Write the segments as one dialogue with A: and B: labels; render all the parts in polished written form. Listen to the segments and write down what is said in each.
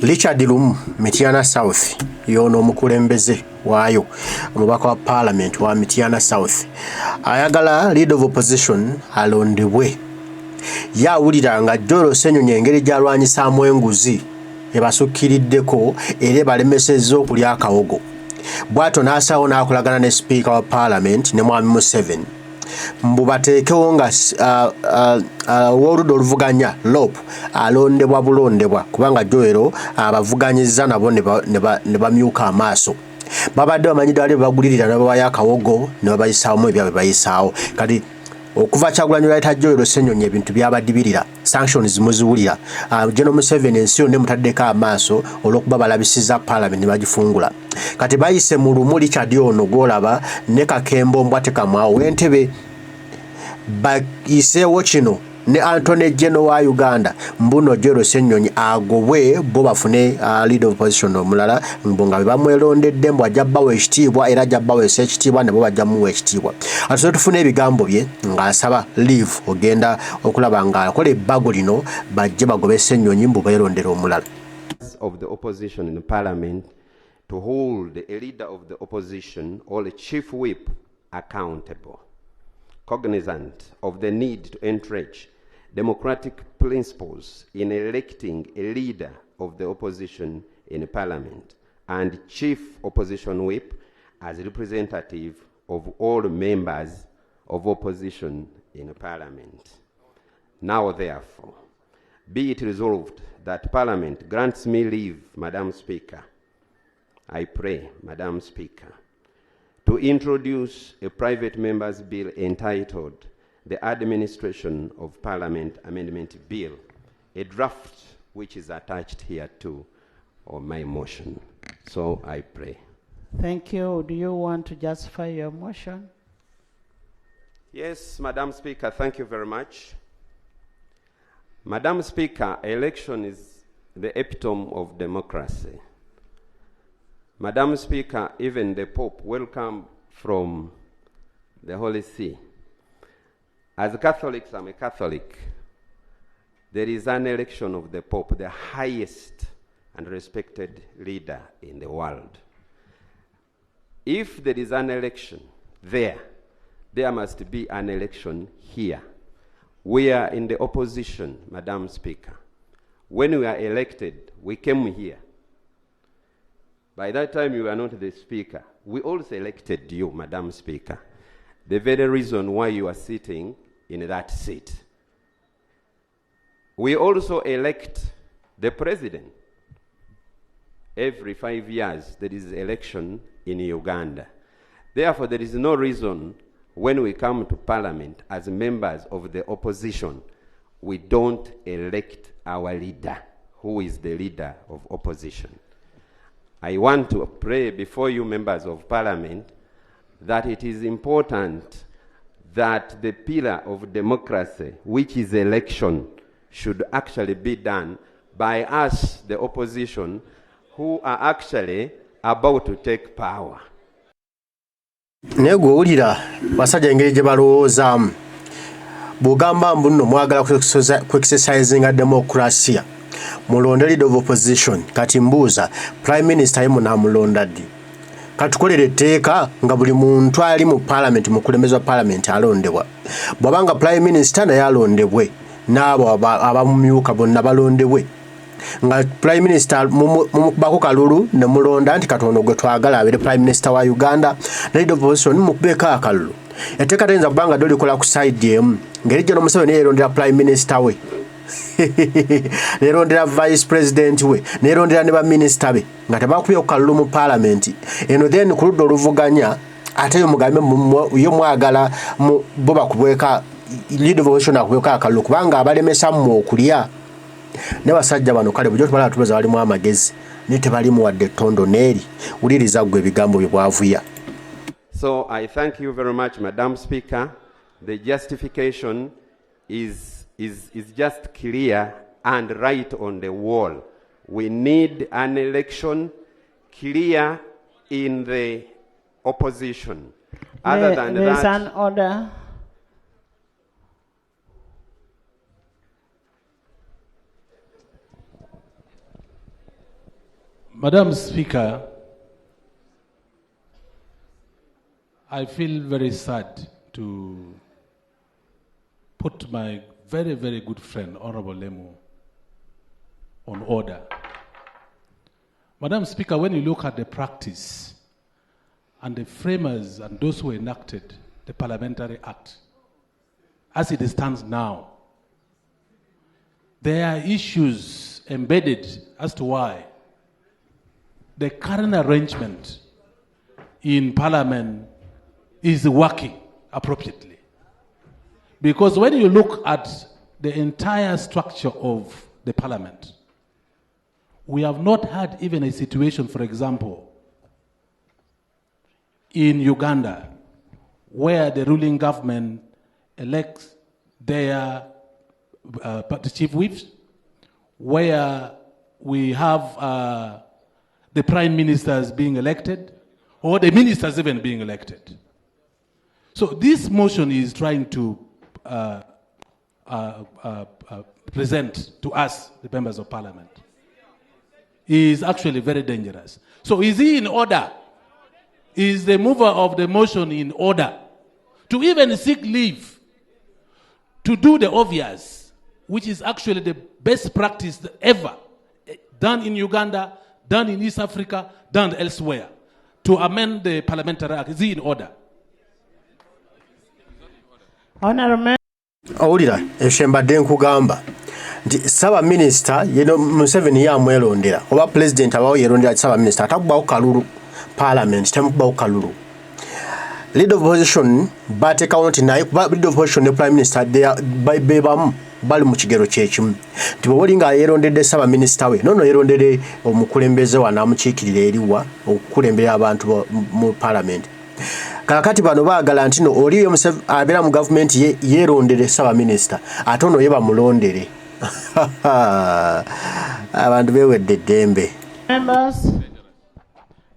A: Richard Lumu Mityana South yono omukulembeze waayo omubaka wa parliament wa Mityana South ayagala leader of opposition alondebwe yawulira nga Joel Ssenyonyi engeri gy'alwanyisaamu enguzi ebasukkiriddeko era balemesezza okulya akawogo bw'atyo n'asaawo n'akolagana ne speaker wa parliament ne mwami Museveni mbu bateekewo nga w'oludda oluvuganya Lop alondebwa bulondebwa kubanga Joel abavuganyizza nabo ne bamyuka amaaso babadde bamanyiddwa bali bagulirira ne babayo akawogo ne babayisaamu ebyabwe bayisaawo kati okuva Kyagulanyi lwayita Joel Ssenyonyi ebintu byabadibirira sanctions muziwulira General Museveni ensi yonna emutaddeko amaaso olw'okuba balabisiza parliament ne bagifungula kati bayise mu Lumu Richard ono gw'olaba ne Kakembo Mbwatekamwawo w'Entebe bayiseewo kino ne Antony General wa Uganda mbuno Joel Ssenyonyi agobwe bo bafune leader of opposition omulala mbu nga bamwelondedde mbu ajja bbawo ekitiibwa era ajja bbawo ekitiibwa ne bo bajja muwa ekitiibwa ate tufune ebigambo bye ng'asaba leave ogenda okulaba ng'akola ebbago lino bajje bagobe Ssenyonyi mbu beerondera omulala
B: of the opposition in parliament to hold a leader of the opposition or a chief whip accountable, cognizant of the need to entrench democratic principles in electing a leader of the opposition in parliament and chief opposition whip as representative of all members of opposition in parliament. Now therefore, be it resolved that parliament grants me leave, Madam Speaker, I pray, Madam Speaker, to introduce a private member's bill entitled the Administration of Parliament Amendment Bill, a draft which is attached here to my motion. So I pray.
C: Thank you. Do you want to justify your motion?
B: Yes, Madam Speaker, thank you very much. Madam Speaker, election is the epitome of democracy. Madam Speaker, even the Pope, welcome from the Holy See. As Catholics, I'm a Catholic. There is an election of the Pope, the highest and respected leader in the world. If there is an election there must be an election here. We are in the opposition, Madam Speaker. When we are elected, we came here. By that time, you were not the Speaker. We also elected you, Madam Speaker. The very reason why you are sitting in that seat. We also elect the President. Every 5 years, there is election in Uganda. Therefore, there is no reason when we come to Parliament as members of the opposition, we don't elect our leader, who is the leader of opposition. I want to pray before you members of Parliament that it is important that the pillar of democracy, which is election, should actually be done by us, the opposition, who are actually about to take power.
A: Nego ulira basajja engeri gye balowoozaamu bw'ogamba mbu nno mwagala ku-exercising democracy mulonde leader of opposition kati mbuuza prime minister ye munaamulonda ddi katukolere etteeka nga buli muntu ali mu parliament mukulembeze wa parliament alondebwa bw'abanga prime minister naye alondebwe n'abo abamumyuka bonna balondebwe nga prime minister mumukubako kalulu ne mulonda nti katono gwe twagala abeere prime minister wa Uganda ne leader of opposition mukubeko akalulu etteeka tayinza kubanga dolikola ku side emu ngeri General Museveni yeerondera prime minister we nerondera vice president we nerondera ne baminister be nga tebakubye kalulu mu parliament eno then ku ludda oluvuganya ate yo mugambe yo mwagala bo bakubweka leader of opposition akubweka akalulu kubanga abalemesa mu okulya ne basajja bano kale bujjo tubala tubaza bali mu amagezi ne tebali mu wadde tondo neri uliriza gwe bigambo bibwavuya.
B: So I thank you very much, Madam Speaker. The justification is just clear and right on the wall. We need an election clear in the opposition. Other than that,
C: there's an order.
D: Madam Speaker, I feel very sad to put my very, very good friend, Honorable Lumu, on order. Madam Speaker, when you look at the practice and the framers and those who enacted the Parliamentary Act, as it stands now, there are issues embedded as to why the current arrangement in Parliament is working appropriately. Because when you look at the entire structure of the Parliament, we have not had even a situation, for example, in Uganda, where the ruling government elects their chief whips, where we have the prime ministers being elected, or the ministers even being elected. So this motion is trying to present to us, the members of Parliament, is actually very dangerous. So is he in order? Is the mover of the motion in order to even seek leave to do the obvious, which is actually the best practice ever done in Uganda, done in East Africa, done elsewhere, to amend the Parliamentary Act? Is he in order?
C: Honorable.
A: Owulira eshembadde nkugamba nti Saba Minister yeno Museveni yamwelondera oba President abawo yerondera Saba Minister atakubawo kalulu Parliament temukubawo kalulu. Leader of opposition bate county naye kuba leader of opposition ne Prime Minister bebamu bali mu kigero kyekimu nti bwolinga yerondedde Saba Minister we nono yerondere omukulembeze wa namukiikirira eriwa okukulembera abantu mu Parliament. Kakati bano baagala nti no oliyo abera mu government yerondere Saba Minister ate ono ye bamulondere. Abantu bewedde ddembe.
C: Members,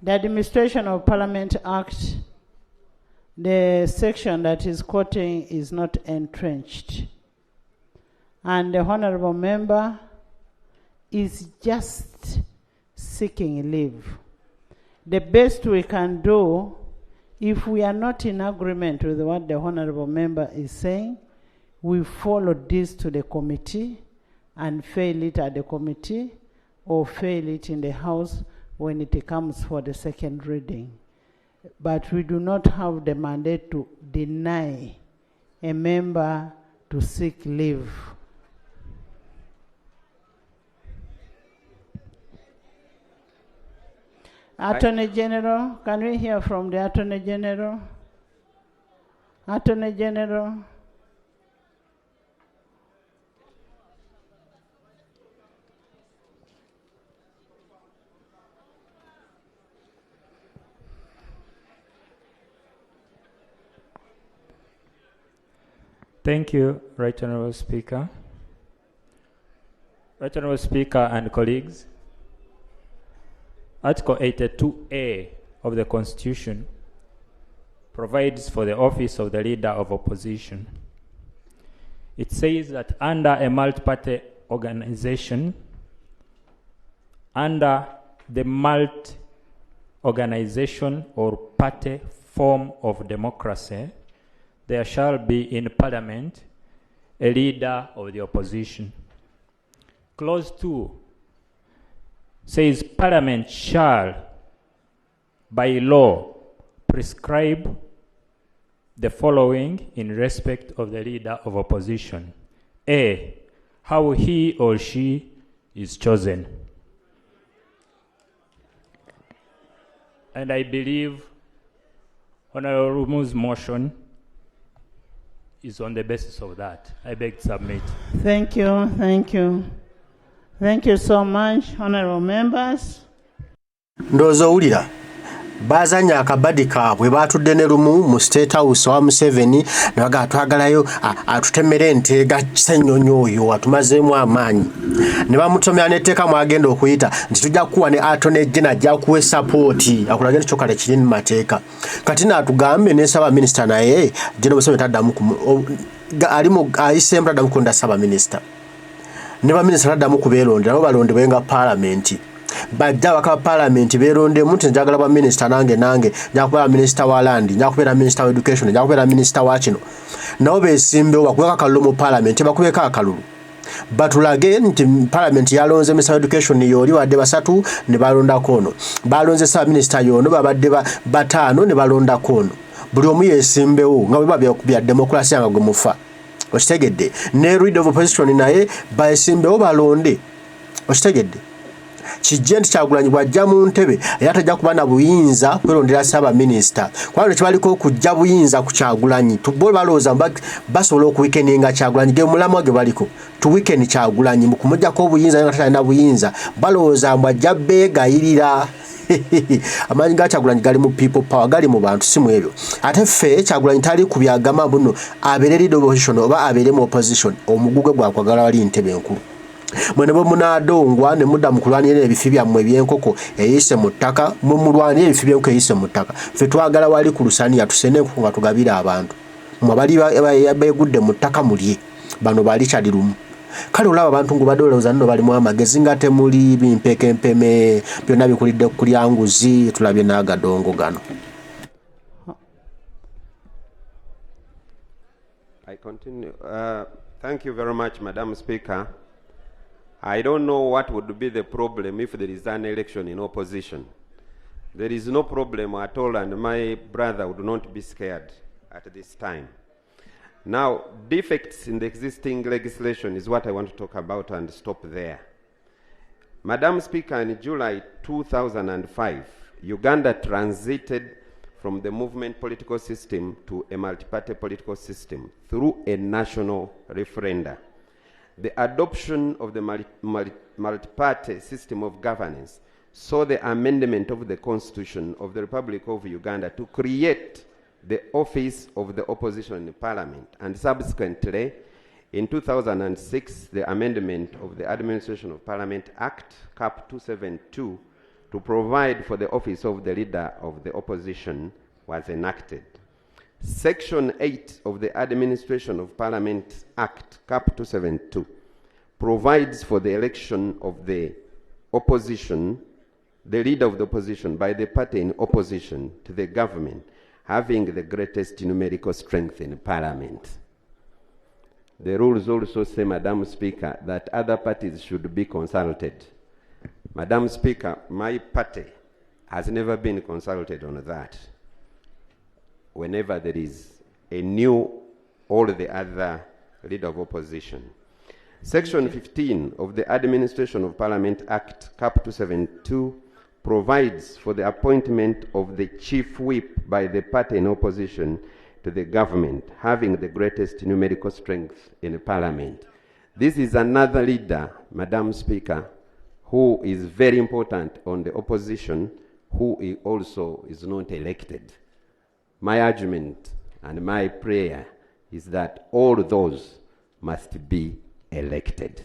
C: the Administration of Parliament Act, the section that is quoting is not entrenched. And the honorable member is just seeking leave. The best we can do, if we are not in agreement with what the honorable member is saying, we follow this to the committee and fail it at the committee or fail it in the House when it comes for the second reading. But we do not have the mandate to deny a member to seek leave. Attorney General, can we hear from the Attorney General? Attorney General.
E: Thank you, Right Honourable Speaker. Right Honourable Speaker and colleagues, Article 82A of the Constitution provides for the office of the Leader of Opposition. It says that under a multi-party organization, under the multi-organization or party form of democracy, there shall be in Parliament a Leader of the Opposition. Clause 2 says Parliament shall, by law, prescribe the following in respect of the Leader of Opposition. A, how he or she is chosen. And I believe Honorable Lumu's motion is on the basis of that. I beg to submit.
C: Thank you, thank you. Thank you so much, honorable members.
A: Ndozo ulira bazanya akabadi kaabwe batudde ne Lumu mu State House wa Museveni naga atwagalayo atutemere Nteeka Ssenyonyi oyo atumazeemu amaanyi ne bamutomera n'etteeka mwagenda okuyita nti tujja kuwa ne Attorney General ajja kuwe support akulage ekyo kale kiri mu mateeka kati naatugambe ne Saba Minister naye General Museveni taddamu alimu ayisemba taddamu konda Saba Minister ne ba Minister taddamu kubeerondera bo balondebwe nga Parliament bajja baka parliament beerondemu nti njagala ba minister nange njakubeera minister wa land, njakubeera minister wa education, njakubeera minister wa kino. Nabo beesimbewo bakubeka akalulu mu parliament, bakubeka akalulu. Batulage nti parliament yalonze minister wa education yoli wadde basatu ne balondako ono. Balonze saba minister yono babadde bataano ne balondako ono. Buli omu yeesimbewo nga bwe babya bya demokrasi nga gwe mufa. Okitegedde. Ne leader of opposition naye baesimbewo balonde. Okitegedde. Kijje nti Kyagulanyi bw'ajja mu ntebe era tajja kuba na buyinza kwerondera saba minisita. Kubanga kibaliko okujja buyinza ku Kyagulanyi. Bo balowooza basobola okuwikeninga Kyagulanyi ge mulamu ge baliko. Tuwikeni Kyagulanyi mu kumuggyako obuyinza nga tatalina buyinza. Balowooza mbu ajja beegayirira. Amaanyi ga Kyagulanyi gali mu people power, gali mu bantu si mu ebyo. Ate ffe Kyagulanyi tali ku byagamba buno abeere leader of opposition oba abeere mu opposition. Omugugwe gwakwagala wali ntebe enkulu. Mwene bwe munaadongwa ne mudda mu kulwanira ebifi byammwe eby'enkoko eyise mu ttaka, mu mulwanira ebifi by'enkoko eyise mu ttaka. Ffe twagala wali ku lusaniya tusene enkoko nga tugabire abantu. Mmwe abali beegudde mu ttaka mulye. Bano bali kyali lumu. Kale olaba abantu ngo badolooza nno balimu amagezi nga temuli bimpekempeme byonna bikulidde kulya nguzi tulabye n'agadongo gano.
B: I continue. Thank you very much, Madam Speaker. I don't know what would be the problem if there is an election in opposition. There is no problem at all, and my brother would not be scared at this time. Now, defects in the existing legislation is what I want to talk about and stop there. Madam Speaker, in July 2005, Uganda transited from the movement political system to a multi-party political system through a national referenda. The adoption of the multi-party system of governance saw the amendment of the Constitution of the Republic of Uganda to create the office of the opposition in Parliament, and subsequently, in 2006, the amendment of the Administration of Parliament Act, Cap 272, to provide for the office of the leader of the opposition was enacted. Section 8 of the Administration of Parliament Act, Cap 272, provides for the election of the opposition, the leader of the opposition, by the party in opposition to the government, having the greatest numerical strength in Parliament. The rules also say, Madam Speaker, that other parties should be consulted. Madam Speaker, my party has never been consulted on that. Whenever there is a new or the other leader of opposition. Section 15 of the Administration of Parliament Act, Cap 272, provides for the appointment of the chief whip by the party in opposition to the government, having the greatest numerical strength in Parliament. This is another leader, Madam Speaker, who is very important on the opposition, who also is not elected. My argument and my prayer is that all those must be elected.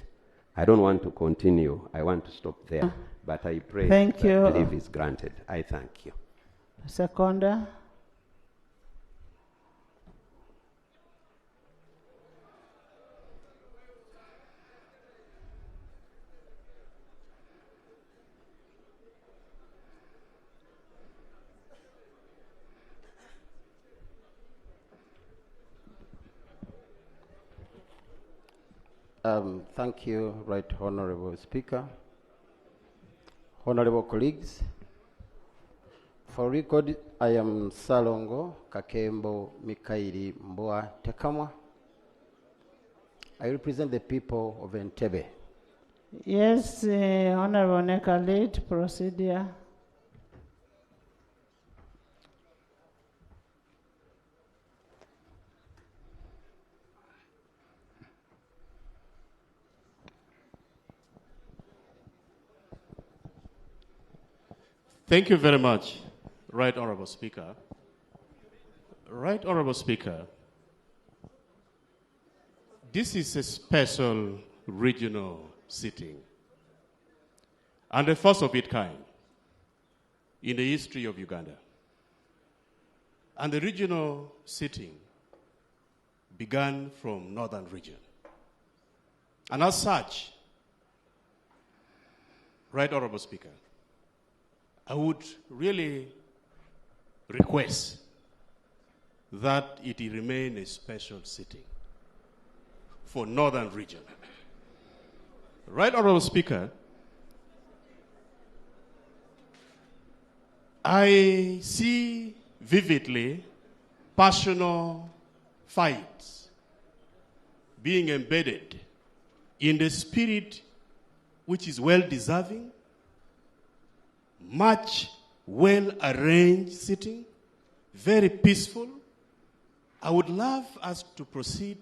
B: I don't want to continue. I want to stop there. But I pray that leave is granted. I thank you.
C: Seconder.
F: Thank you, Right Honorable Speaker. Honorable colleagues, for record, I am Salongo Kakembo Mikaili Mboa Tekamwa. I represent the people of Entebbe.
C: Yes, Honorable Neka lead, procedure.
G: Thank you very much, Right Honorable Speaker. Right Honorable Speaker, this is a special regional sitting and the first of its kind in the history of Uganda. And the regional sitting began from northern region. And as such, Right Honorable Speaker, I would really request that it remain a special sitting for Northern Region. Right Honorable Speaker, I see vividly personal fights being embedded in the spirit which is well-deserving, much well-arranged sitting, very peaceful. I would love us to proceed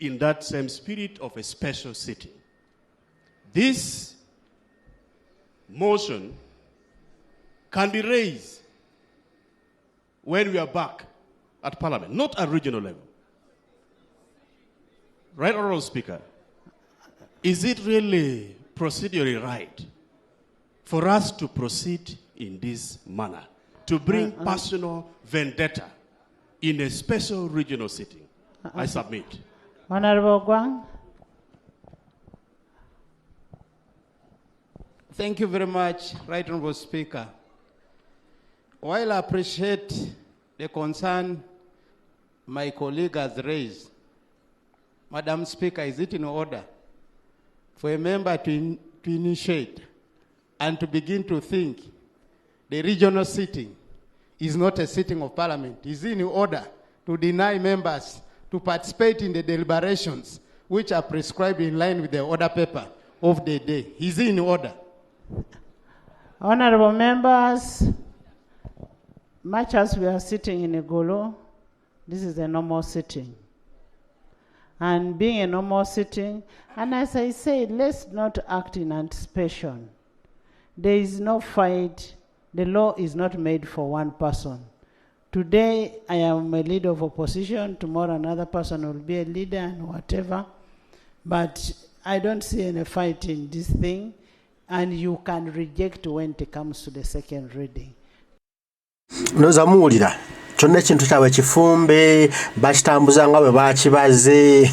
G: in that same spirit of a special sitting. This motion can be raised when we are back at Parliament, not at regional level. Right, Honorable Speaker? Is it really procedurally right for us to proceed in this manner, to bring personal vendetta in a special regional sitting? I submit.
C: Honorable Gwang.
H: Thank you very much, Right Honorable Speaker. While I appreciate the concern my colleague has raised, Madam Speaker, is it in order for a member to initiate and to begin to think the regional sitting is not a sitting of Parliament? Is it in order to deny members to participate in the deliberations which are prescribed in line with the order paper of the day? Is it in order?
C: Honorable members, much as we are sitting in a Golo, this is a normal sitting. And being a normal sitting, and as I said, let's not act in anticipation. There is no fight. The law is not made for one person. Today, I am a leader of opposition. Tomorrow, another person will be a leader and whatever. But I don't see any fight in this thing. And you can reject when it comes to the second reading.
A: Noza muwulira kyonna ekintu kyabwe kifumbe bakitambuza nga bwe bakibaze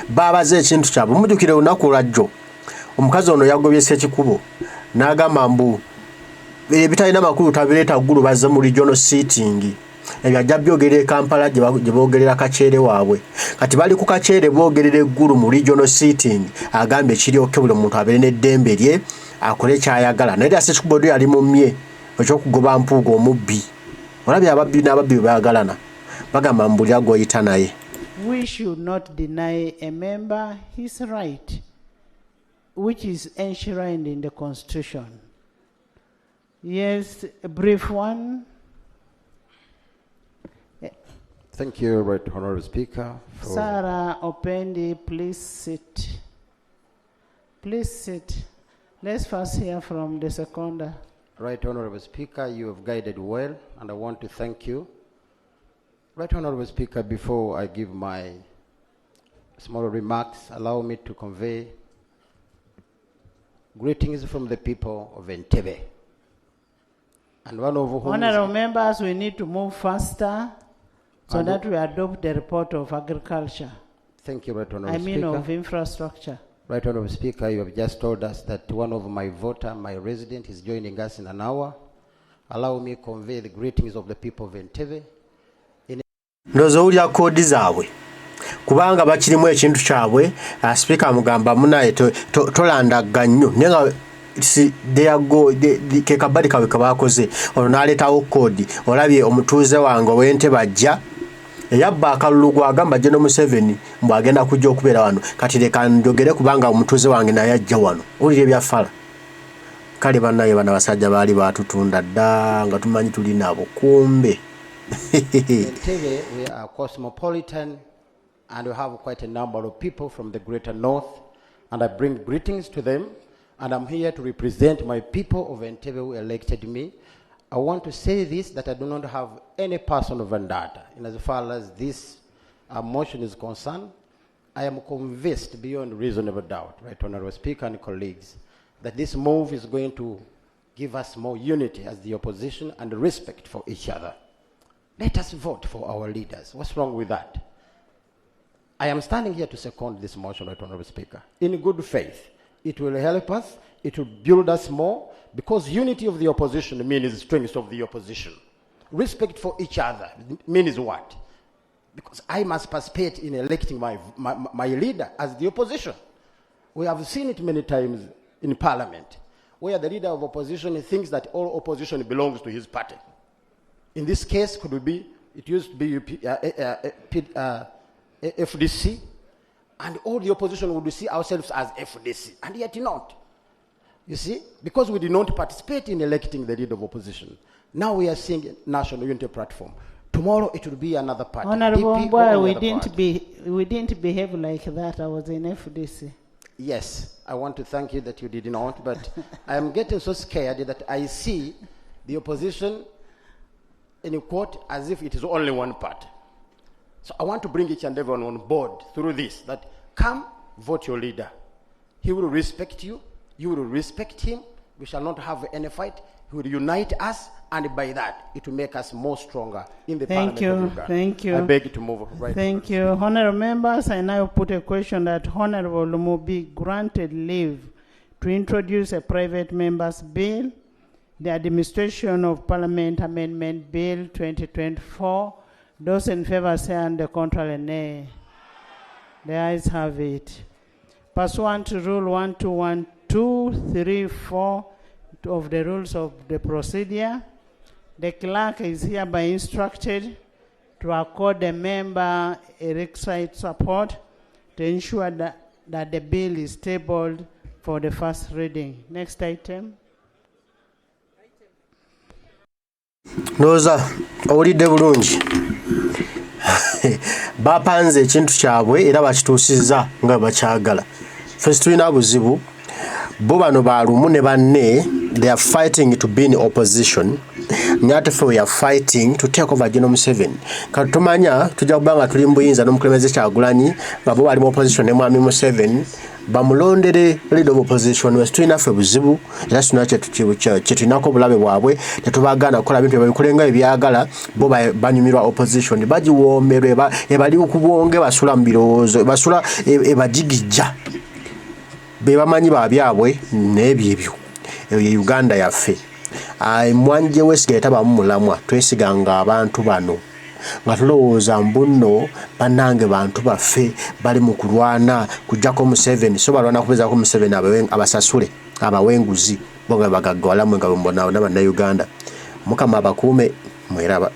A: babaze ekintu kyabwe. Mujjukire olunaku lwajjo omukazi ono yagobye Ssekikubo n'agamba mbu ebitalina makulu tabireeta ggulu bazze mu regional seating. Ebyo ajja byogerera e Kampala gye boogerera kaceere waabwe. Kati bali ku kaceere boogerera eggulu mu regional seating. Agambye kiryoke buli muntu abeere n'eddembe lye akole kyayagala. Naye era Ssekikubo ddu yali mumye ekyokugoba mpuuga omubbi. Olabye ababbi n'ababbi bwe baagalana bagamba mbuli agoyita naye.
C: We should not deny a member his right, which is enshrined in the Constitution. Yes, a brief one.
F: Thank you, Right Honorable Speaker.
C: Sarah Opendi, please sit. Please sit. Let's first hear from the seconder.
F: Right Honorable Speaker, you have guided well, and I want to thank you. Right Honorable Speaker, before I give my small remarks, allow me to convey greetings from the people of Entebbe. And one of whom
C: Honorable members, we need to move faster so that we adopt the report of agriculture.
F: Thank you, Right Honorable Speaker.
C: Of infrastructure.
F: Right Honorable Speaker, you have just told us that one of my voter, my resident, is joining us in an hour. Allow me to convey the greetings of the people of Entebbe.
A: Ndozo ulya kodi zaabwe kubanga bakirimu ekintu kyabwe. Speaker amugamba munaye tolandaga nnyo naye nga si kekabali kawe kabakoze ono n'aleetawo kodi. Olabye omutuuze wange ow'Entebbe ajja eyabba akalulu gwagamba Gen. Museveni mbu agenda kujja okubeera wano. Kati leka njogere kubanga omutuuze wange naye ajja wano. Owulira ebyafala. Kale bannaye bana basajja baali baatutunda dda nga tumanyi tulina abo kumbe.
F: Entebbe, we are cosmopolitan and we have quite a number of people from the greater north, and I bring greetings to them, and I'm here to represent my people of Entebbe who elected me. I want to say this, that I do not have any personal vendetta. And as far as this motion is concerned, I am convinced beyond reasonable doubt, Right Honorable Speaker and colleagues, that this move is going to give us more unity as the opposition and respect for each other. Let us vote for our leaders. What's wrong with that? I am standing here to second this motion, Right Honorable Speaker. In good faith, it will help us, it will build us more, because unity of the opposition means strength of the opposition. Respect for each other means what? Because I must participate in electing my leader as the opposition. We have seen it many times in Parliament, where the leader of opposition thinks that all opposition belongs to his party. In this case, it used to be FDC, and all the opposition would see ourselves as FDC, and yet not. You see, because we did not participate in electing the leader of opposition. Now we are seeing a national unity platform. Tomorrow it will be another party.
C: Honorable Mbwa, we didn't behave like that. I was in FDC.
F: Yes, I want to thank you that you did not, but I am getting so scared that I see the opposition in a court as if it is only one party. So I want to bring each and everyone on board through this, that come, vote your leader. He will respect you, you will respect him, we shall not have any fight, he will unite us, and by that, it will make us more stronger in the Parliament of Uganda.
C: Thank you.
F: I beg to move right.
C: Thank you. Honorable members, I now put a question that Honorable Lumu be granted leave to introduce a private member's bill, the Administration of Parliament Amendment Bill 2024. Those in favor say and the contrary nay. The ayes have it. Pursuant to Rule 121234 of the rules of the procedure, the clerk is hereby instructed to accord the member a requisite support to ensure that the bill is tabled for the first reading. Next item.
A: Noza owulidde bulungi bapanze ekintu kyabwe era bakituusizza nga bakyagala. Ffe tulina buzibu bo bano ba Lumu ne banne, they are fighting to be in opposition. Nyate ffe we are fighting to take over General Museveni. Katutumanya tujja kubanga tuli mu buyinza n'omukulembeze Kyagulanyi nga bo bali mu opposition ne mwami Museveni bamulondere leader of opposition. Wesi tulina ffe buzibu era sina kyetulinako bulabe bwabwe tetubagaana kukola bintu ebikulenga ebyagala bo banyumirwa opposition bagiwoomerwa ebali okubwonge basula mu birowoozo basula ebajigijja be bamanyi babyabwe n'ebyebyo eyo Uganda yaffe. Mwanje Westgate tabamu mulamwa twesiganga abantu bano nga tulowooza mbuno bannange bantu baffe bali mu kulwana kujjako Museveni so balwana kubezaako Museveni abasasule abawenguzi bonga bagagga walamwe nga bombona n'Abannayuganda. Mukama abakuume mweraba.